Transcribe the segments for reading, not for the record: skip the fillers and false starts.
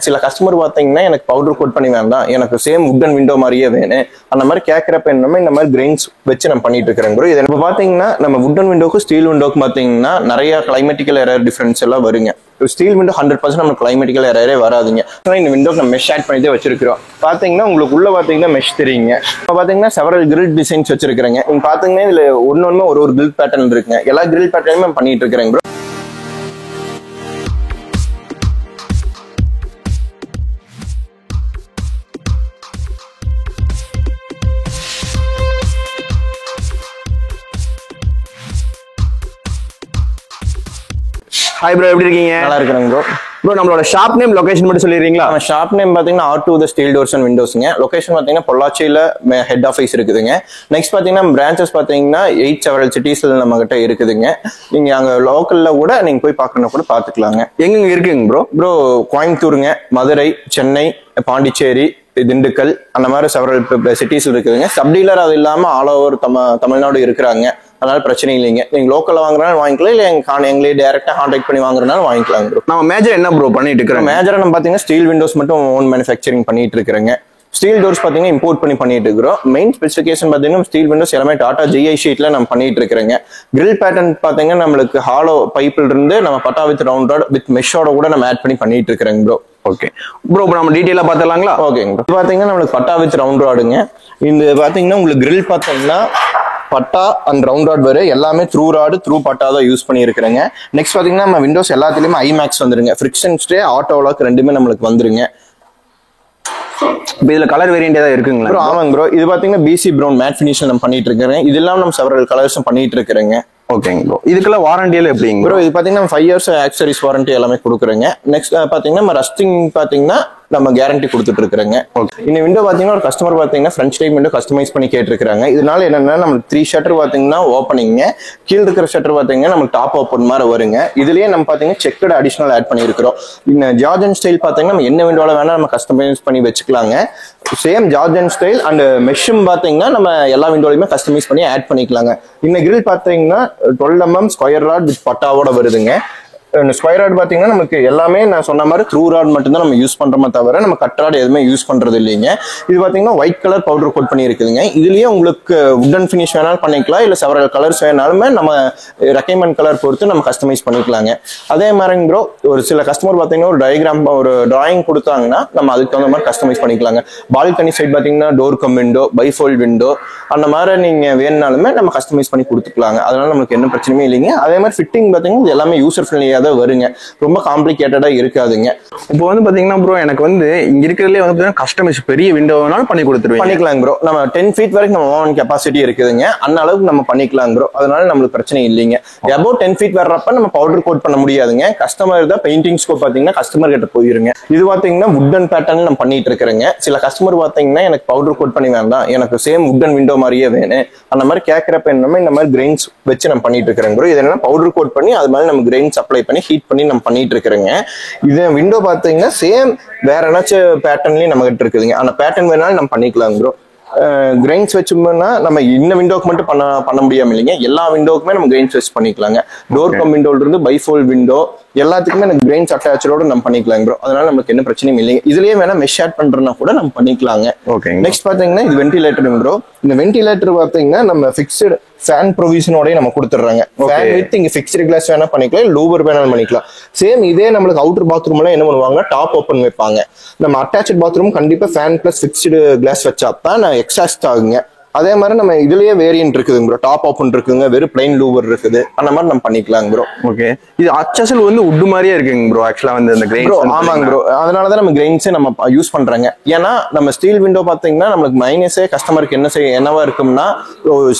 சில கஸ்டமர் பாத்தீங்கன்னா எனக்கு பவுடர் கோட் பண்ணி வேண்டாம், எனக்கு சேம் வுட்டன் விண்டோ மாதிரியே வேணும் அந்த மாதிரி கேட்கறப்ப என்னமே இந்த மாதிரி கிரெயின்ஸ் வச்சு நம்ம பண்ணிட்டு இருக்கிறோம் ப்ரோ. இது இப்போ பாத்தீங்கன்னா நம்ம வுட்டன் விண்டோக்கும் ஸ்டீல் விண்டோக்கும் பாத்தீங்கன்னா நிறைய கிளைமேட்டிக்கல் எரர் டிஃபரன்ஸ் எல்லாம் வருங்க. ஸ்டீல் விண்டோ 100% நம்ம கிளைமேட்டிக்கல் எரரே வராதுங்க. இந்த விண்டோ நம்ம மெஷ் ஆட் பண்ணி தான் வச்சிருக்கிறோம். பாத்தீங்கன்னா உங்களுக்கு உள்ள பாத்தீங்கன்னா மெஷ் தெரியுங்க. இப்போ பாத்தீங்கன்னா செவரல் கிரில் டிசைன்ஸ் வச்சிருக்கிறேங்க. நீங்க பாத்தீங்கன்னா இதுல ஒன்னொன்னு ஒரு கிரில் பேட்டர்ன் இருக்குங்க. எல்லா கிரில் பேட்டர்னுமே பண்ணிட்டு இருக்கிறேங்க ப்ரோ. ஹாய் ப்ரோ, எப்படி இருக்கீங்க? நல்லா இருக்கிறேங்க ப்ரோ. ப்ரோ நம்மளோட ஷாப் நேம் லொகேஷன் மட்டும் சொல்லிடுறீங்களா? நம்ம ஷாப் நேம் பாத்தீங்கன்னா R2 the steel doors and விண்டோஸ்ங்க. லொகேஷன் பாத்தீங்கன்னா பொள்ளாச்சியில ஹெட் ஆஃபீஸ் இருக்குதுங்க. நெக்ஸ்ட் பாத்தீங்கன்னா பிரான்ச்சஸ் பாத்தீங்கன்னா 8 செவரல் சிட்டிஸ்ல நம்ம கிட்ட இருக்குதுங்க. நீங்க அங்க லோக்கல்ல கூட நீங்க போய் பார்க்கணும் கூட பாத்துக்கலாங்க. எங்க இருக்குங்க ப்ரோ? ப்ரோ கோயம்புத்தூருங்க, மதுரை, சென்னை, பாண்டிச்சேரி, திண்டுக்கல் அந்த மாதிரி செவரல் சிட்டிஸ் இருக்குதுங்க. சப் டீலர் அது இல்லாம ஆல் ஓவர் தமிழ்நாடு இருக்கிறாங்க. அதனால பிரச்சனை இல்லைங்க. நீங்க லோக்கல்ல வாங்குறனால வாங்கிக்கலாம், இல்ல எங்களே டைரக்டா கான்டாக்ட் பண்ணி வாங்குறதுனால வாங்கிக்கலாம் ப்ரோ. நம்ம மேஜர் என்ன ப்ரோ பண்ணிட்டு இருக்கிறோம்? மேஜரா நம்ம பாத்தீங்கன்னா ஸ்டீல் விண்டோஸ் மட்டும் ஓன் மேனுஃபேக்சரிங் பண்ணிட்டு இருக்கிறேங்க. ஸ்டீல் டோர்ஸ் பாத்தீங்கன்னா இம்போர்ட் பண்ணி பண்ணிட்டு இருக்கிறோம். மெயின் ஸ்பெசிஃபிகேஷன் பாத்தீங்கன்னா ஸ்டீல் விண்டோஸ் எல்லாமே டாடா GI ஷீட்ல நம்ம பண்ணிட்டு இருக்கிறோங்க. கிரில் பேட்டர்ன் பாத்தீங்கன்னா நம்மளுக்கு ஹாலோ பைப்ல இருந்து நம்ம பட்டா வித் ரவுண்ட் ராட் வித் மெஷோட கூட நம்ம ஆட் பண்ணி பண்ணிட்டு இருக்கிறோங்க ப்ரோ. ஓகே ப்ரோ, நம்ம டீடைலா பாத்துலாங்களா? ஓகேங்க ப்ரோ. பாத்தீங்கன்னா நம்மளுக்கு பட்டா வித் ரவுண்ட் ராடுங்க. இந்த பாத்தீங்கன்னா உங்களுக்கு கிரில் பாத்தீங்கன்னா பட்டா அண்ட் ரவுண்ட் ராட் வரும். எல்லாமே த்ரூ ராடு த்ரூ பட்டா தான் யூஸ் பண்ணி இருக்கிறேங்க. நெக்ஸ்ட் பாத்தீங்கன்னா நம்ம விண்டோஸ் எல்லாத்துலயுமே ஐமேக்ஸ் வந்துருங்க. ஃபிரிக்ஷன் ஸ்டே, ஆட்டோ லாக் ரெண்டுமே நம்மளுக்கு வந்துருங்க. இதுல கலர் வேரியன்ட் ஏதாவது இருக்குங்களா ப்ரோ? ஆமாங்க ப்ரோ. இது பாத்தீங்கன்னா BC ப்ரௌன் மேட் ஃபினிஷ் நம்ம பண்ணிட்டு இருக்கிறேன். இதெல்லாம் நம்ம செவரல் கலர்ஸும் பண்ணிட்டு இருக்கிறேங்க. ஓகேங்க ப்ரோ. இதுக்கெல்லாம் வாரண்டி எல்லாம் எப்படிங்க ப்ரோ? இது பாத்தீங்கன்னா 5 years ஆக்சரிஸ் வாரண்டி எல்லாமே கொடுக்குறேங்க. நெக்ஸ்ட் பாத்தீங்கன்னா நம்ம ரஸ்டிங் பாத்தீங்கன்னா நம்ம கேரண்டி கொடுத்துட்டு இருக்கிறேங்க. இந்த விண்டோ பாத்தீங்கன்னா ஒரு கஸ்டமர் பாத்தீங்கன்னா ஃப்ரண்ட் டைப் விண்டோ கஸ்டமைஸ் பண்ணி கேட்டிருக்காங்க. இதனால என்னன்னா நம்மளுக்கு 3 ஷட்டர் பாத்தீங்கன்னா ஓப்பனிங்க, கீழ் இருக்கிற ஷட்டர் பாத்தீங்கன்னா நமக்கு டாப் ஓப்பன் மாதிரி வருங்க. இதுலயே நம்ம பாத்தீங்கன்னா செக்கட் அடிஷனல் ஆட் பண்ணிருக்கிறோம். இந்த ஜார்ஜன் ஸ்டைல் பாத்தீங்கன்னா நம்ம என்ன விண்டோல வேணா நம்ம கஸ்டமைஸ் பண்ணி வச்சுக்கலாங்க. சேம் ஜார்ஜன் ஸ்டைல் அண்ட் மெஷும் பாத்தீங்கன்னா நம்ம எல்லா விண்டோலையுமே கஸ்டமைஸ் பண்ணி ஆட் பண்ணிக்கலாங்க. இந்த கிரில் பாத்தீங்கன்னா 12 mm ஸ்கொயர் ராட் வித் பட்டாவோட வருதுங்க. ஸ்கொயர் ராட் பாத்தீங்கன்னா நமக்கு எல்லாமே நான் சொன்ன மாதிரி த்ரூ ராட் மட்டும் தான் நம்ம யூஸ் பண்றோமே தவிர நம்ம கட் ராட் எதுவுமே யூஸ் பண்றது இல்லைங்க. இது பாத்தீங்கன்னா ஒயிட் கலர் பவுடர் கோட் பண்ணி இருக்குதுங்க. இதுலயே உங்களுக்கு வுட்டன் ஃபினிஷ் வேணாலும் பண்ணிக்கலாம், இல்ல செவரல் கலர்ஸ் வேணாலுமே நம்ம ரெக்கமெண்ட் கலர் பொறுத்து நம்ம கஸ்டமைஸ் பண்ணிக்கலாங்க. அதே மாதிரி ப்ரோ ஒரு சில கஸ்டமர் பாத்தீங்கன்னா ஒரு டயக்ராம் ஒரு டிராயிங் கொடுத்தாங்கன்னா நம்ம அதுக்கு தகுந்த மாதிரி கஸ்டமைஸ் பண்ணிக்கலாங்க. பால்கனி சைட் பாத்தீங்கன்னா டோர் கம் விண்டோ, பைஃபோல்ட் விண்டோ அந்த மாதிரி நீங்க வேணுனாலுமே நம்ம கஸ்டமைஸ் பண்ணி கொடுத்துக்கலாங்க. அதனால நமக்கு என்ன பிரச்சனையுமே இல்லைங்க. அதே மாதிரி ஃபிட்டிங் பாத்தீங்கன்னா இது எல்லாமே யூசர் ஃப்ரெண்ட்லியா தான் வருங்க. ரொம்ப காம்ப்ளிகேட்டடா இருக்காதுங்க. இப்போ வந்து பாத்தீங்கன்னா ப்ரோ எனக்கு வந்து இங்க இருக்கிறதுலே வந்து கஸ்டமைஸ் பெரிய விண்டோனாலும் பண்ணி கொடுத்துருவீங்க? பண்ணிக்கலாம் ப்ரோ. நம்ம 10 feet வரைக்கும் நம்ம ஓன் கெப்பாசிட்டி இருக்குதுங்க. அந்த அளவுக்கு நம்ம பண்ணிக்கலாம் ப்ரோ. அதனால நம்மளுக்கு பிரச்சனை இல்லைங்க. அபௌட் 10 feet வர்றப்ப நம்ம பவுடர் கோட் பண்ண முடியாதுங்க. கஸ்டமர் தான் பெயிண்டிங் ஸ்கோப் பாத்தீங்கன்னா கஸ்டமர் கிட்ட போயிருங்க. இது பாத்தீங்கன்னா வுட்டன் பேட்டர்ன் நம்ம பண்ணிட்டு இருக்கிறேங்க. சில கஸ்டமர் பாத்தீங்கன்னா எனக்கு பவுடர் கோட் பண்ணி வேண்டாம், எனக்கு சேம் வுட்டன் விண்டோ மாதிரியே வேணும் அந்த மாதிரி கேட்கறப்ப என்னமே இந்த மாதிரி கிரெயின்ஸ் வச்சு நம்ம பண்ணிட்டு இருக்கிறேங்க ப்ரோ. இது என்னன்னா பவுடர் கோட் பண்ணி அது மாதிரி நம்ம கிரெயின்ஸ் அப்ளை பண்ணி ஹீட் பண்ணி நம்ம பண்ணிட்டு இருக்கிறேங்க. இது விண்டோ பாத்தீங்கன்னா சேம் வேற ஏதாச்சும் பேட்டர்ன்லயும் நம்ம கிட்ட இருக்குதுங்க. அந்த பேட்டர்ன் வேணாலும் நம்ம பண்ணிக்கலாம் ப்ரோ. கிரெயின்ஸ் வச்சோம்னா நம்ம இந்த விண்டோக்கு மட்டும் பண்ண முடியாம இல்லைங்க, எல்லா விண்டோக்குமே நம்ம கிரெயின்ஸ் வச்சு பண்ணிக்கலாங்க. டோர் கம் விண்டோல இருந்து பைஃபோல்ட் விண்டோ எல்லாத்துக்குமே எனக்கு கிரெயின்ஸ் அட்டாச்சோட நம்ம பண்ணிக்கலாம் ப்ரோ. அதனால நமக்கு என்ன பிரச்சனையும் இல்லைங்க. இதுலயே வேணா மெஷ் ஆட் பண்றதுனா கூட நம்ம பண்ணிக்கலாங்க. ஓகே. நெக்ஸ்ட் பாத்தீங்கன்னா இது வென்டிலேட்டர் ப்ரோ. இந்த வென்டிலேட்டர் பாத்தீங்கன்னா நம்ம ஃபிக்ஸ்டு ஃபேன் ப்ரொவிஷனோடய நம்ம கொடுத்துட்றாங்க. ஃபேன் வித் இங்க ஃபிக்ஸ்டு கிளாஸ் வேணா பண்ணிக்கலாம், லூவர் வேணாலும் பண்ணிக்கலாம். சேம் இதே நம்மளுக்கு அவுட்டர் பாத்ரூம் எல்லாம் என்ன பண்ணுவாங்கன்னா டாப் ஓப்பன் வைப்பாங்க. நம்ம அட்டாச் பாத்ரூம் கண்டிப்பா ஃபேன் பிளஸ் ஃபிக்ஸ்டு கிளாஸ் வச்சாதான் எக்ஸாஸ்ட் ஆகுங்க. அதே மாதிரி நம்ம இதுலயே வேரியன்ட் இருக்குதுங்க ப்ரோ. டாப் ஓப்பன் இருக்குங்க, வெறும் பிளைன் லூவர் இருக்குது, அந்த மாதிரி நம்ம பண்ணிக்கலாம் ப்ரோ. ஓகே. இது அச்சசல் வந்து உட் மாதிரியே இருக்குங்க ப்ரோ. ஆக்சுவலா வந்து அந்த கிரெயின் ப்ரோ ஆமாங்க ப்ரோ. அதனாலதான் நம்ம கிரெயின்ஸே நம்ம யூஸ் பண்றாங்க. ஏன்னா நம்ம ஸ்டீல் விண்டோ பாத்தீங்கன்னா நம்மளுக்கு மைனஸே கஸ்டமருக்கு என்னவா இருக்கும்னா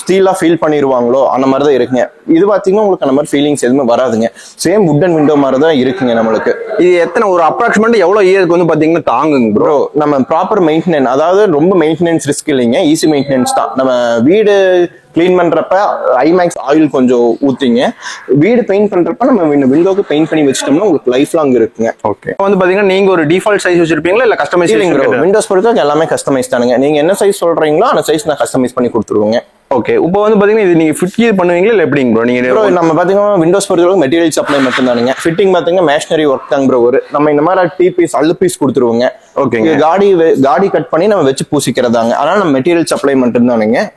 ஸ்டீலா ஃபீல் பண்ணிடுவாங்களோ அந்த மாதிரி தான் இருக்குங்க. இது பாத்தீங்கன்னா உங்களுக்கு அந்த மாதிரி ஃபீலிங்ஸ் எதுவுமே வராதுங்க. சேம் வுட்டன் விண்டோ மாதிரி தான் இருக்குங்க நம்மளுக்கு. இது எத்தனை ஒரு அப்ராக்சிமேட் எவ்வளவு இயருக்கு வந்து பாத்தீங்கன்னா தாங்குங்க ப்ரோ? நம்ம ப்ராப்பர் மெயின்டெனன்ஸ், அதாவது ரொம்ப மெயின்டெனன்ஸ் ரிஸ்க் இல்லைங்க, ஈஸி மெயின்டெனன்ஸ் தான். நம்ம வீடு கிளீன் பண்றப்ப ஐமேக்ஸ் ஆயில் கொஞ்சம் ஊத்திங்க, வீடு பெயிண்ட் பண்றப்ப நம்ம விண்டோக்கு பெயிண்ட் பண்ணி வச்சிட்டோம்னா உங்களுக்கு லைஃப் லாங் இருக்குங்க. ஓகே. வந்து பாத்தீங்கன்னா நீங்க ஒரு டிஃபால்ட் சைஸ் வச்சிருப்பீங்களா இல்ல கஸ்டமைஸ்? விண்டோஸ் பொறுத்தவரைக்கும் எல்லாமே கஸ்டமைஸ் தானுங்க. நீங்க என்ன சைஸ் சொல்றீங்களோ அந்த சைஸ் நான் கஸ்டமைஸ் பண்ணி கொடுத்துருவேங்க. ஓகே, இப்போ வந்து பாத்தீங்கன்னா இது நீங்க ஃபிட் பண்ணுவீங்களா இல்ல எப்படிங்க ப்ரோ? நீங்க ப்ரோ நம்ம பாத்தீங்கன்னா விண்டோஸ் பொறுத்தளவுக்கு மெட்டீரியல் சப்ளை மட்டும் தானுங்க. ஃபிட்டிங் பாத்தீங்கன்னா மேஷனரி ஒர்க் தாங்க ப்ரோ. நம்ம இந்த மாதிரி டீ பீஸ் அல்லு பீஸ் கொடுத்துருவோங்க. ஓகேங்க. காடி கட் பண்ணி நம்ம வச்சு பூசிக்கிறதாங்க. அதனால நம்ம மெட்டீரியல் சப்ளை மட்டும் தானுங்க.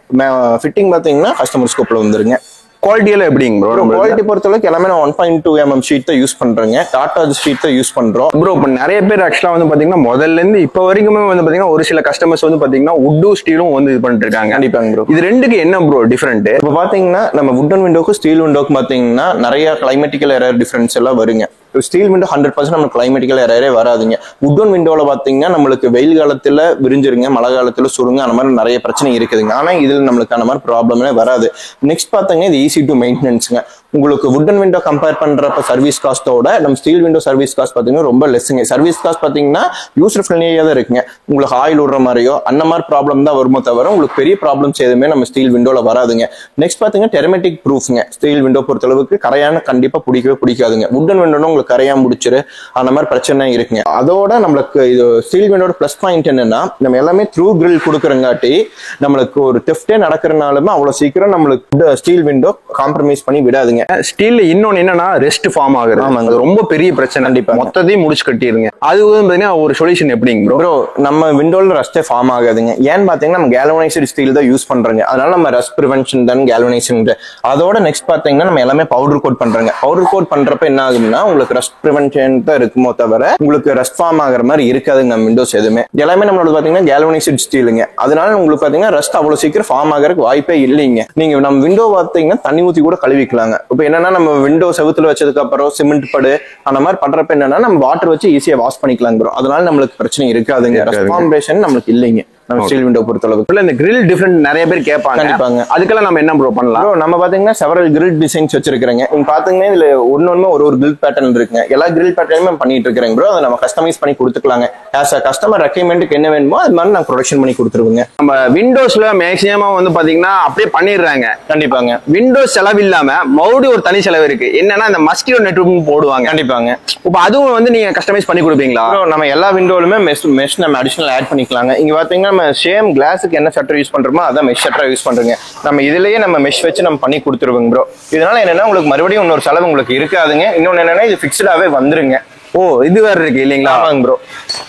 ஃபிட்டிங் பாத்தீங்கன்னா கஸ்டமர் ஸ்கோப்ல வந்துருங்க. குவாலிட்டி எல்லாம் எப்படிங்க ப்ரோ? குவாலிட்டி பொறுத்தளவுக்கு எல்லாமே 1.2 mm ஷீட் தான் யூஸ் பண்றேங்க. டாடா ஷீட் தான் யூஸ் பண்றோம் ப்ரோ. இப்போ நிறைய பேர் ஆக்சுவலா வந்து பாத்தீங்கன்னா முதல்ல இருந்து இப்போ வரைக்குமே வந்து பாத்தீங்கன்னா ஒரு சில கஸ்டமர்ஸ் வந்து பாத்தீங்கன்னா வுட்டும் ஸ்டீலும் வந்து இது பண்ணிட்டு இருக்காங்க. கண்டிப்பாங்க ப்ரோ. இது ரெண்டுக்கு என்ன ப்ரோ டிஃபரெண்ட்? இப்போ பாத்தீங்கன்னா நம்ம வுட்டன் விண்டோக்கும் ஸ்டீல் விண்டோக்கும் பாத்தீங்கன்னா நிறைய கிளைமேட்டிக்கல் எரர் டிஃபரன்ஸ் எல்லாம் வருங்க. ஸ்டீல் விண்டோ 100% நம்மளுக்கு கிளைமேட்டிக்கல் எரரே வராதுங்க. வுட்டன் விண்டோல பாத்தீங்கன்னா நம்மளுக்கு வெயில் காலத்துல விரிஞ்சிருங்க, மழை காலத்துல சுருங்க, அந்த மாதிரி நிறைய பிரச்சனை இருக்குதுங்க. ஆனா இதுல நம்மளுக்கு அந்த மாதிரி ப்ராப்ளமே வராது. நெக்ஸ்ட் பாத்தீங்கன்னா இது ஈஸி டு மெயின்டெனன்ஸ்ங்க. உங்களுக்கு வுட்டன் விண்டோ கம்பேர் பண்றப்ப சர்வீஸ் காஸ்ட்டோட நம்ம ஸ்டீல் விண்டோ சர்வீஸ் காஸ்ட் பாத்தீங்கன்னா ரொம்ப லெஸ்ஸுங்க. சர்வீஸ் காஸ்ட் பாத்தீங்கன்னா யூசர் ஃப்ரெண்ட்லியா தான் இருக்குங்க. உங்களுக்கு ஆயில் விடுற மாதிரியோ அந்த மாதிரி ப்ராப்ளம் தான் வருமோ தவிர உங்களுக்கு பெரிய ப்ராப்ளம்ஸ் எதுவுமே நம்ம ஸ்டீல் விண்டோல வராதுங்க. நெக்ஸ்ட் பாத்தீங்கன்னா டெர்மெட்டிக் ப்ரூஃப்ங்க. ஸ்டீல் விண்டோ பொறுத்தளவுக்கு கரையான கண்டிப்பா பிடிக்கவே பிடிக்காதுங்க. வுட்டன் விண்டோன்னு உங்களுக்கு கரையான் முடிச்சிரு அந்த மாதிரி பிரச்சனை இருக்குங்க. அதோட நம்மளுக்கு இது ஸ்டீல் விண்டோட பிளஸ் பாயிண்ட் என்னன்னா நம்ம எல்லாமே த்ரூ கிரில் கொடுக்குறங்காட்டி நம்மளுக்கு ஒரு தெஃப்டே நடக்கிறனாலுமே அவ்வளவு சீக்கிரம் நம்மளுக்கு ஸ்டீல் விண்டோ காம்ப்ரமைஸ் பண்ணி விடாதுங்க. ஸ்டீல்ல இன்னொன்னு என்னன்னா ரெஸ்ட் ஃபார்ம் ஆகுது. அது ரொம்ப பெரிய பிரச்சனை. கண்டிப்பா மொத்தத்தையும் முடிச்சு கட்டிடுங்க. அது பாத்தீங்கன்னா ஒரு சொல்யூஷன் எப்படிங்க ப்ரோ? நம்ம விண்டோல ரஸ்டே ஃபார்ம் ஆகாதுங்க. ஏன்னு பாத்தீங்கன்னா நம்ம கேல்வனைஸ்டு ஸ்டீல் தான் யூஸ் பண்றோங்க. அதனால நம்ம ரஸ்ட் ப்ரிவென்ஷன் தான் கேல்வனைசேஷன். அதோட நெக்ஸ்ட் பாத்தீங்கன்னா நம்ம எல்லாமே பவுடர் கோட் பண்றோங்க. பவுடர் கோட் பண்றப்ப என்ன ஆகுதுன்னா உங்களுக்கு ரஸ்ட் ப்ரிவென்ஷன் தான் இருக்குமோ தவிர உங்களுக்கு ரஸ்ட் ஃபார்ம் ஆகிற மாதிரி இருக்காதுங்க. நம்ம விண்டோஸ் எதுவுமே எல்லாமே நம்மளோட பாத்தீங்கன்னா கேல்வனைஸ்டு ஸ்டீலுங்க. அதனால உங்களுக்கு பாத்தீங்கன்னா ரஸ்ட் அவ்வளவு சீக்கிரம் ஃபார்ம் ஆகிறதுக்கு வாய்ப்பே இல்லைங்க. நீங்க நம்ம விண்டோ பாத்தீங்கன்னா தண்ணி ஊத்தி கூட கழுவிக்கலாங்க. இப்ப என்னன்னா நம்ம விண்டோ செவுத்துல வச்சதுக்கு அப்புறம் சிமெண்ட் படு அந்த மாதிரி பண்றப்ப என்னன்னா நம்ம வாட்டர் வச்சு ஈஸியா வாஷ் பண்ணிக்கலாம் ப்ரோ. அதனால நம்மளுக்கு பிரச்சனை இருக்காதுங்க. ரெஸ்பாம்பேஷன் நம்மளுக்கு இல்லைங்க நம்ம ஸ்டீல் விண்டோ பொறுத்தளவுக்கு. இந்த கிரில் டிஃபரெண்ட் நிறைய பேர் கேட்பாங்க. கண்டிப்பாங்க. அதுக்கெல்லாம் நம்ம என்ன ப்ரோ பண்ணலாம்? நம்ம பாத்தீங்கன்னா செவரல் கிரில் டிசைன்ஸ் வச்சிருக்கிறேங்க. நீங்க பாத்தீங்கன்னா இதுல ஒன்னொன்னு ஒரு கிரில் பேட்டர்ன் இருக்குங்க. எல்லா கிரில் பேட்டர்னுமே பண்ணிட்டு இருக்கிறேங்க ப்ரோ. அதை நம்ம கஸ்டமைஸ் பண்ணி கொடுத்துக்கலாங்க. ஆஸ் அ கஸ்டமர் ரெக்யர்மெண்ட்டுக்கு என்ன வேணுமோ அது மாதிரி நான் ப்ரொடக்ஷன் பண்ணி கொடுத்துருவோங்க. நம்ம விண்டோஸ்ல மேக்ஸிமம் வந்து பாத்தீங்கன்னா அப்படியே பண்ணிடுறாங்க. கண்டிப்பாங்க. விண்டோஸ் செலவு இல்லாம மறுபடியும் ஒரு தனி செலவு இருக்கு. என்னன்னா இந்த மஸ்கிட்டோ நெட் போடுவாங்க. கண்டிப்பாங்க. இப்ப அதுவும் வந்து நீங்க கஸ்டமைஸ் பண்ணி கொடுப்பீங்களா? நம்ம எல்லா விண்டோலுமே மெஷ் நம்ம அடிஷனல் ஆட் பண்ணிக்கலாங்க. இங்க பாத்தீங்கன்னா நம்ம சேம் கிளாஸுக்கு என்ன ஷட்டர் யூஸ் பண்றோமோ அதான் மெஷ் ஷட்டர் யூஸ் பண்றோங்க. நம்ம இதுலயே நம்ம மெஷ் வச்சு நம்ம பண்ணி கொடுத்துருவோங்க ப்ரோ. இதனால என்னன்னா உங்களுக்கு மறுபடியும் இன்னொரு செலவு உங்களுக்கு இருக்காதுங்க. இன்னொன்னு என்னன்னா இது ஃபிக்ஸ்டாவே வந்துருங்க. ஓ, இது வேற இருக்கு இல்லீங்களா? ஆமாங்க ப்ரோ.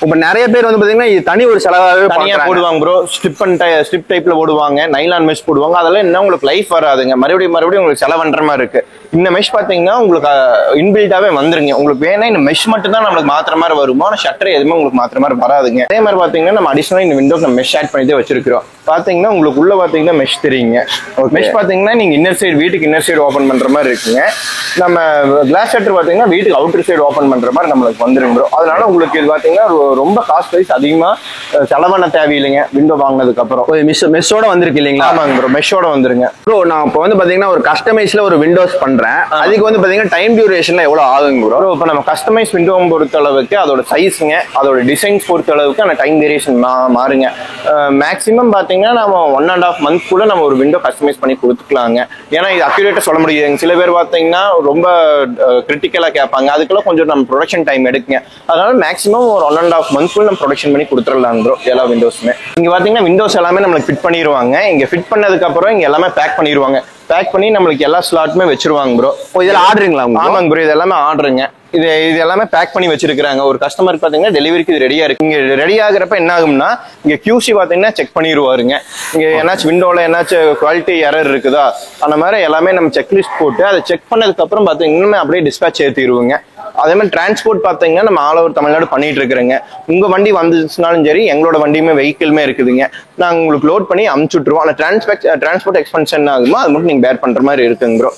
இப்ப நிறைய பேர் வந்து பாத்தீங்கன்னா இது தனி ஒரு செலவாகவே தனியா போடுவாங்க ப்ரோ. ஸ்ட்ரிப் டைப்ல போடுவாங்க, நைலான் மெஷ் போடுவாங்க. அதெல்லாம் என்ன உங்களுக்கு லைஃப் வராதுங்க. மறுபடியும் உங்களுக்கு செலவுன்ற மாதிரி இருக்கு. இந்த மெஷ் பாத்தீங்கன்னா உங்களுக்கு இன்பில்டாவே வந்துருங்க. உங்களுக்கு வேணா இந்த மெஷ் மட்டும் தான் நம்மளுக்கு மாத்திர மாதிரி வருமோ, ஆனா ஷட்டர் எதுவுமே உங்களுக்கு மாத்திர மாதிரி வராதுங்க. அதே மாதிரி பாத்தீங்கன்னா நம்ம அடிஷனலா இந்த விண்டோக்கு நம்ம மெஷ் ஆட் பண்ணி தான் வச்சிருக்கிறோம். பாத்தீங்கன்னா உங்களுக்கு உள்ள பாத்தீங்கன்னா மெஷ் தெரியுங்க. மெஷ் பாத்தீங்கன்னா நீங்க இன்னர் சைடு வீட்டுக்கு இன்னர் சைடு ஓபன் பண்ற மாதிரி இருக்குங்க. நம்ம கிளாஸ் ஷட்டர் பாத்தீங்கன்னா வீட்டுக்கு அவுட்டர் சைடு ஓபன் பண்ற மாதிரி நம்மளுக்கு வந்துருங்க ப்ரோ. அதனால உங்களுக்கு இது பாத்தீங்கன்னா ரொம்ப காஸ்ட் வைஸ் அதிகமா செலவான தேவையில்லைங்க. விண்டோ வாங்கினதுக்கு அப்புறம் மெஷோட வந்திருக்கு இல்லீங்களா? ஆமாங்க ப்ரோ, மெஷோட வந்துருங்க ப்ரோ. நான் இப்போ வந்து பாத்தீங்கன்னா ஒரு கஸ்டமைஸ்ல ஒரு விண்டோஸ் பண்றேன். அதுக்கு வந்து பாத்தீங்கன்னா டைம் டியூரேஷன்ல எவ்வளவு ஆகுங்க ப்ரோ? இப்போ நம்ம கஸ்டமைஸ் விண்டோ பொறுத்த அளவுக்கு அதோட சைஸுங்க, அதோட டிசைன்ஸ் பொறுத்த அளவுக்கு அந்த டைம் வேரியேஷன் மாறுங்க. மேக்ஸிமம் பாத்தீங்கன்னா நம்ம 1.5 month கூட நம்ம ஒரு விண்டோ கஸ்டமைஸ் பண்ணி கொடுத்துக்கலாங்க. ஏன்னா இது அக்யூரேட்டா சொல்ல முடியாதுங்க. சில பேர் பாத்தீங்கன்னா ரொம்ப கிரிட்டிக்கலா கேட்பாங்க. அதுக்கெல்லாம் கொஞ்சம் நம்ம ப்ரொடக்ஷன் டைம் எடுக்குங்க. அதனால மேக்ஸிமம் ஒரு 1.5 month நம்ம ப்ரொடக்ஷன் பண்ணி கொடுத்துடலாம் ப்ரோ எல்லா விண்டோஸுமே. இங்க பாத்தீங்கன்னா விண்டோஸ் எல்லாமே நம்மளுக்கு ஃபிட் பண்ணிடுவாங்க. இங்க ஃபிட் பண்ணதுக்கு அப்புறம் இங்க எல்லாமே பேக் பண்ணிடுவாங்க. பேக் பண்ணி நம்மளுக்கு எல்லா ஸ்லாட்டுமே வச்சிருவாங்க ப்ரோ. இதெல்லாம் ஆர்டருங்களா? ஆமாங்க ப்ரோ, இது எல்லாமே ஆர்டருங்க. இது எல்லாமே பேக் பண்ணி வச்சிருக்காங்க. ஒரு கஸ்டமர் பாத்தீங்கன்னா டெலிவரிக்கு இது ரெடியா இருக்கு. இங்க ரெடி ஆகுறப்ப என்ன ஆகும்னா இங்க QC பாத்தீங்கன்னா செக் பண்ணிடுவாருங்க. இங்க என்னாச்சும் விண்டோல என்னாச்சும் குவாலிட்டி எரர் இருக்குதா அந்த மாதிரி எல்லாமே நம்ம செக்லிஸ்ட் போட்டு அதை செக் பண்ணதுக்கு அப்புறம் பாத்தீங்கன்னா அப்படியே டிஸ்பேச் ஏற்றிடுவோங்க. அதே மாதிரி டிரான்ஸ்போர்ட் பாத்தீங்கன்னா நம்ம ஆல் ஓவர் தமிழ்நாடு பண்ணிட்டு இருக்கிறேங்க. உங்க வண்டி வந்துச்சுனாலும் சரி, எங்களோட வண்டியுமே வெஹிக்கிளுமே இருக்குதுங்க. நாங்க உங்களுக்கு லோட் பண்ணி அமுச்சு விட்டுருவோம். அந்த டிரான்ஸ்போர்ட் எக்ஸ்பென்ஸ் என்ன ஆகுமோ அது மட்டும் நீங்க பேர் பண்ற மாதிரி இருக்குங்க ப்ரோ.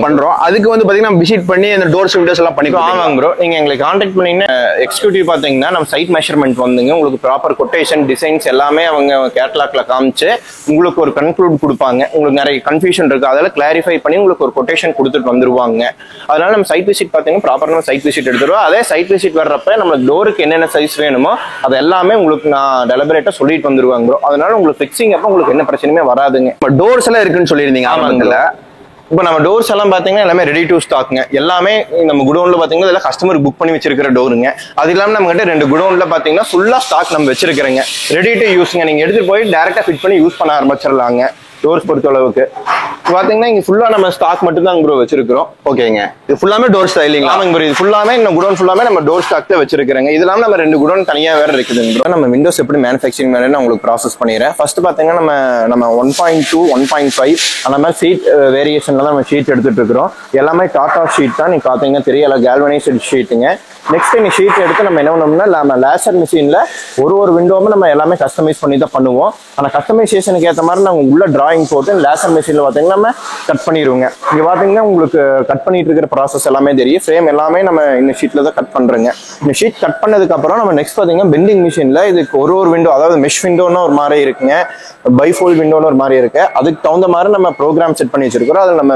பண்றோம். அதுக்கு வந்து பாத்தீங்கன்னா விசிட் பண்ணி அந்த டோர்ஸ் விண்டோஸ் எல்லாம் பண்ணி ஆமாங்க ப்ரோ. நீங்க எங்களுக்கு கான்டாக்ட் பண்ணீங்கன்னா எக்ஸிக்யூட்டிவ் பாத்தீங்கன்னா நம்ம சைட் மெஷர்மெண்ட் வந்துங்க உங்களுக்கு ப்ராப்பர் கொட்டேஷன் டிசைன்ஸ் எல்லாமே அவங்க கேட்டலாக்ல காமிச்சு உங்களுக்கு ஒரு கன்க்ளூட் கொடுப்பாங்க. உங்களுக்கு நிறைய கன்ஃபியூஷன் இருக்கு, அதெல்லாம் கிளாரிஃபை பண்ணி உங்களுக்கு ஒரு கொட்டேஷன் கொடுத்துட்டு வந்துருவாங்க. அதனால நம்ம சைட் விசிட் பாத்தீங்கன்னா ப்ராப்பர் நம்ம சைட் விசிட் எடுத்துருவோம். அதே சைட் விசிட் வர்றப்ப நம்ம டோருக்கு என்னென்ன சைஸ் வேணுமோ அது எல்லாமே உங்களுக்கு நான் டெலிபரேட்டா சொல்லிட்டு வந்துருவாங்க ப்ரோ. அதனால உங்களுக்கு ஃபிக்ஸிங் அப்ப உங்களுக்கு என்ன பிரச்சனையுமே வராதுங்க. டோர்ஸ் எல்லாம் இருக்குன்னு சொல்லியிருந்தீங்க. ஆமாங்கல்ல. இப்போ நம்ம டோர்ஸ் எல்லாம் பாத்தீங்கன்னா எல்லாமே ரெடி டு ஸ்டாக்ங்க. எல்லாமே நம்ம குடோன்ல பாத்தீங்கன்னா இதெல்லாம் கஸ்டமர் புக் பண்ணி வச்சிருக்கிற டோருங்க. அது இல்லாம நம்ம கிட்ட 2 குடோன்ல பாத்தீங்கன்னா ஃபுல்லா ஸ்டாக் நம்ம வச்சிருக்கிறேங்க. Ready to யூஸ்ங்க. நீங்க எடுத்துட்டு போய் டைரக்டா ஃபிட் பண்ணி யூஸ் பண்ண ஆரம்பிச்சிடலாங்க. டோர்ஸ் பொறுத்த அளவுக்கு பாத்தீங்கன்னா இங்க ஃபுல்லா நம்ம ஸ்டாக் மட்டும் தான் ப்ரோ வச்சிருக்கிறோம். ஓகேங்க, இது ஃபுல்லாமே டோர் ஸ்டைலிங். ஆமாங்க ப்ரோ, இது ஃபுல்லாமே இந்த குடோன் ஃபுல்லாமே நம்ம டோர் ஸ்டாக் தான் வச்சிருக்காங்க. இது இல்லாம நம்ம 2 குடோன் தனியா வேற இருக்குதுங்க ப்ரோ. நம்ம விண்டோஸ் எப்படி மேனுஃபேக்சரிங் பண்ணி உங்களுக்கு ப்ராசஸ் பண்ணிடுறேன். ஃபர்ஸ்ட் பாத்தீங்கன்னா நம்ம 1.2 1.5 அந்த மாதிரி ஷீட் வேரியேஷன்ல தான் நம்ம ஷீட் எடுத்துட்டு இருக்கிறோம். எல்லாமே டாடா ஷீட் தான். நீங்க பாத்தீங்கன்னா தெரியல, கேல்வனைஸ்டு ஷீட்டுங்க. நெக்ஸ்ட் இந்த ஷீட் எடுத்து நம்ம என்ன பண்ணோம்னா நம்ம லேசர் மிஷின்ல ஒரு விண்டோவுமே நம்ம எல்லாமே கஸ்டமைஸ் பண்ணி தான் பண்ணுவோம். அந்த கஸ்டமைசேஷனுக்கு ஏற்ற மாதிரி நம்ம உள்ள டிராயிங் போட்டு லேசர் மிஷின்ல பாத்தீங்கன்னா நம்ம கட் பண்ணிடுவோங்க. இங்க பாத்தீங்கன்னா உங்களுக்கு கட் பண்ணிட்டு இருக்கிற ப்ராசஸ் எல்லாமே தெரியும். ஃப்ரேம் எல்லாமே நம்ம இந்த ஷீட்ல தான் கட் பண்றோங்க. இந்த ஷீட் கட் பண்ணதுக்கு அப்புறம் நம்ம நெக்ஸ்ட் பாத்தீங்கன்னா பெண்டிங் மிஷின்ல இதுக்கு ஒரு விண்டோ, அதாவது மெஷ் விண்டோன்னு ஒரு மாதிரி இருக்குங்க, பைஃபோல்ட் விண்டோன்னு ஒரு மாதிரி இருக்கு. அதுக்கு தகுந்த மாதிரி நம்ம ப்ரோக்ராம் செட் பண்ணி வச்சிருக்கிறோம். அதில் நம்ம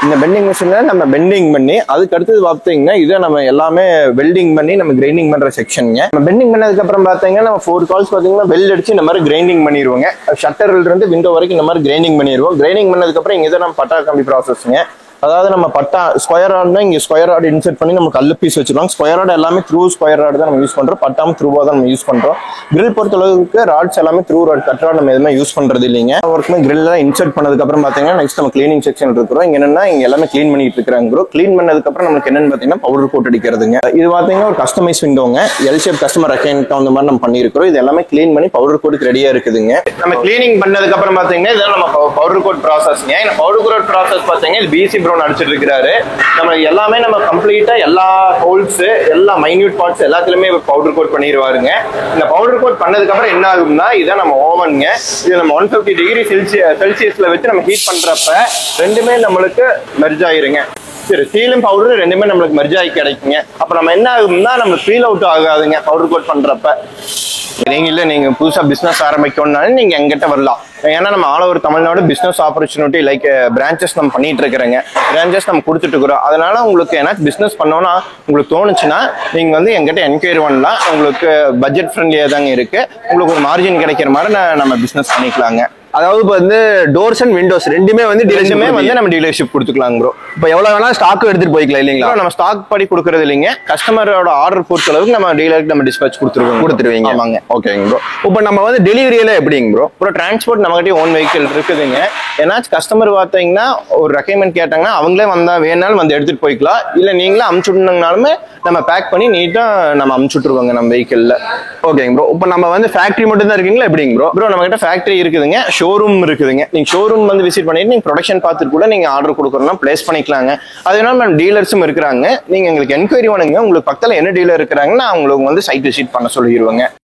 இந்த பெண்டிங் மிஷின்ல நம்ம பெண்டிங் பண்ணி அதுக்கு அடுத்தது பாத்தீங்கன்னா இதை நம்ம எல்லாமே வெல்டிங் பண்ணி நம்ம கிரைண்டிங் பண்ற செக்ஷனுங்க. நம்ம பெண்டிங் பண்ணதுக்கு அப்புறம் பாத்தீங்கன்னா நம்ம 4 கால்ஸ் பாத்தீங்கன்னா வெல்ட் அடிச்சு இந்த மாதிரி கிரைண்டிங் பண்ணிடுவோங்க. ஷட்டர்ல இருந்து விண்டோ வரைக்கும் இந்த மாதிரி கிரைண்டிங் பண்ணிடுவோம். கிரைண்டிங் பண்ணதுக்கு அப்புறம் இங்க நம்ம பட்டா கம்பி ப்ராசஸ்ங்க. அதாவது நம்ம பட்டா ஸ்கொயர் ராட்னா இங்க ஸ்கொயர் ராட் இன்செர்ட் பண்ணி நம்ம கல்லு பீஸ் வச்சிருக்கோம். ஸ்கொயர் ராட் எல்லாமே த்ரூ ஸ்கொயர் ராட் தான் நம்ம யூஸ் பண்றோம். பட்டாவும் த்ரூவா தான் நம்ம யூஸ் பண்றோம். கிரில் பொறுத்த அளவுக்கு ராட்ஸ் எல்லாமே த்ரூ ராட், கட் ராட் நம்ம எதுவுமே யூஸ் பண்றது இல்லைங்க. ஒர்க்குமே கிரில் எல்லாம் இன்செர்ட் பண்ணதுக்கு அப்புறம் பாத்தீங்கன்னா நெக்ஸ்ட் நம்ம கிளீனிங் செக்ஷன் இருக்கிறோம். இங்க என்னன்னா இங்க எல்லாமே கிளீன் பண்ணிட்டு இருக்காங்க ப்ரோ. கிளீன் பண்ணதுக்கு அப்புறம் நமக்கு என்னன்னு பாத்தீங்கன்னா பவுடர் கோட் அடிக்கிறதுங்க. இது பாத்தீங்கன்னா ஒரு கஸ்டமைஸ் விண்டோங்க. எல் ஷேப் கஸ்டமர் ரெக்யர்மென்ட் அந்த மாதிரி நம்ம பண்ணிருக்கிறோம். இது எல்லாமே கிளீன் பண்ணி பவுடர் கோட்டுக்கு ரெடியா இருக்குதுங்க. நம்ம கிளீனிங் பண்ணதுக்கு அப்புறம் பாத்தீங்கன்னா இதெல்லாம் நம்ம பவுடர் கோட் ப்ராசஸ்ங்க. இந்த பவுடர் கோட் ப்ராசஸ் பாத்தீங்கன்னா இது பிசி ப்ரோ அடிச்சிட்டு இருக்கிறாரு. நம்ம எல்லாமே நம்ம கம்ப்ளீட்டா எல்லா ஹோல்ஸ், எல்லா மைன்யூட் பார்ட்ஸ் எல்லாத்துலயுமே பவுடர் கோட் பண்ணிடுவாருங்க. இந்த பவுடர் கோட் பண்ணதுக்கு அப்புறம் என்ன ஆகும்னா இதான் நம்ம ஓவனுங்க. இது நம்ம 150 டிகிரி செல்சியஸ்ல வச்சு நம்ம ஹீட் பண்றப்ப ரெண்டுமே நம்மளுக்கு மெர்ஜ் ஆயிருங்க. சரி, சீலும் பவுடர் ரெண்டுமே நம்மளுக்கு மெர்ஜ் ஆகி கிடைக்குங்க. அப்ப நம்ம என்ன ஆகும்னா நம்ம ஃபீல் அவுட் ஆகாதுங்க பவுடர் கோட் பண்றப்ப. நீங்க புதுசா பிசினஸ் ஆரம்பிக்கணும்னாலும் நீங்க எங்கிட்ட வரலாம். ஏன்னா நம்ம all over Tamil Nadu business opportunity like branches நம்ம பண்ணிட்டு இருக்கிறேங்க. பிரான்ச்சஸ் நம்ம கொடுத்துட்டு இருக்கிறோம். அதனால உங்களுக்கு ஏன்னா பிசினஸ் பண்ணோம்னா உங்களுக்கு தோணுச்சுன்னா நீங்க வந்து எங்கிட்ட என்கொயரி பண்ணலாம். உங்களுக்கு பட்ஜெட் ஃப்ரெண்ட்லியா தாங்க இருக்கு. உங்களுக்கு ஒரு மார்ஜின் கிடைக்கிற மாதிரி நம்ம பிசினஸ் பண்ணிக்கலாங்க. அதாவது இப்போ வந்து டோர்ஸ் அண்ட் விண்டோஸ் ரெண்டுமே வந்து நம்ம டீலர்ஷிப் கொடுத்துக்கலாம் ப்ரோ. இப்போ எவ்வளவு வேணா ஸ்டாக் எடுத்துட்டு போய்க்கலாம் இல்லைங்களா? நம்ம ஸ்டாக் படி கொடுக்கறது இல்லைங்க. கஸ்டமரோட ஆர்டர் பொறுத்த அளவுக்கு நம்ம டீலருக்கு நம்ம டிஸ்பேச் கொடுத்துருவீங்க. ஆமாங்க, ஓகேங்க ப்ரோ. இப்போ நம்ம வந்து டெலிவரியில எப்படிங்க ப்ரோ? ப்ரோ டிரான்ஸ்போர்ட் நம்மகிட்ட ஓன் வெஹிக்கிள் இருக்குதுங்க. ஏன்னா கஸ்டமர் பார்த்தீங்கன்னா ஒரு ரெக்யர்மெண்ட் கேட்டாங்கன்னா அவங்களே வந்தா வேணாலும் வந்து எடுத்துட்டு போய்க்கலாம். இல்ல நீங்களே அமுச்சு விடணும்னாலுமே நம்ம பேக் பண்ணி நீட்டா நம்ம அமுச்சுட்டுருவாங்க நம்ம வெஹிக்கிள்ல. ஓகேங்க ப்ரோ. இப்போ நம்ம வந்து ஃபேக்டரி மட்டும் தான் இருக்கீங்களா எப்படிங்க ப்ரோ? ப்ரோ நம்ம கிட்ட ஃபேக்டரி இருக்குதுங்க, ஷோரூம் இருக்குதுங்க. நீங்க ஷோரூம் வந்து விசிட் பண்ணிட்டு நீங்க ப்ரொடக்ஷன் பார்த்துட்டு கூட நீங்க ஆர்டர் கொடுக்கறதுனா பிளேஸ் பண்ணிக்கலாங்க. அதனால நம்ம டீலர்ஸும் இருக்கிறாங்க. நீங்க எங்களுக்கு என்கொயரி பண்ணுங்க. உங்களுக்கு பக்கத்துல என்ன டீலர் இருக்கிறாங்கன்னா உங்களுக்கு வந்து சைட் விசிட் பண்ண சொல்லிடுவாங்க.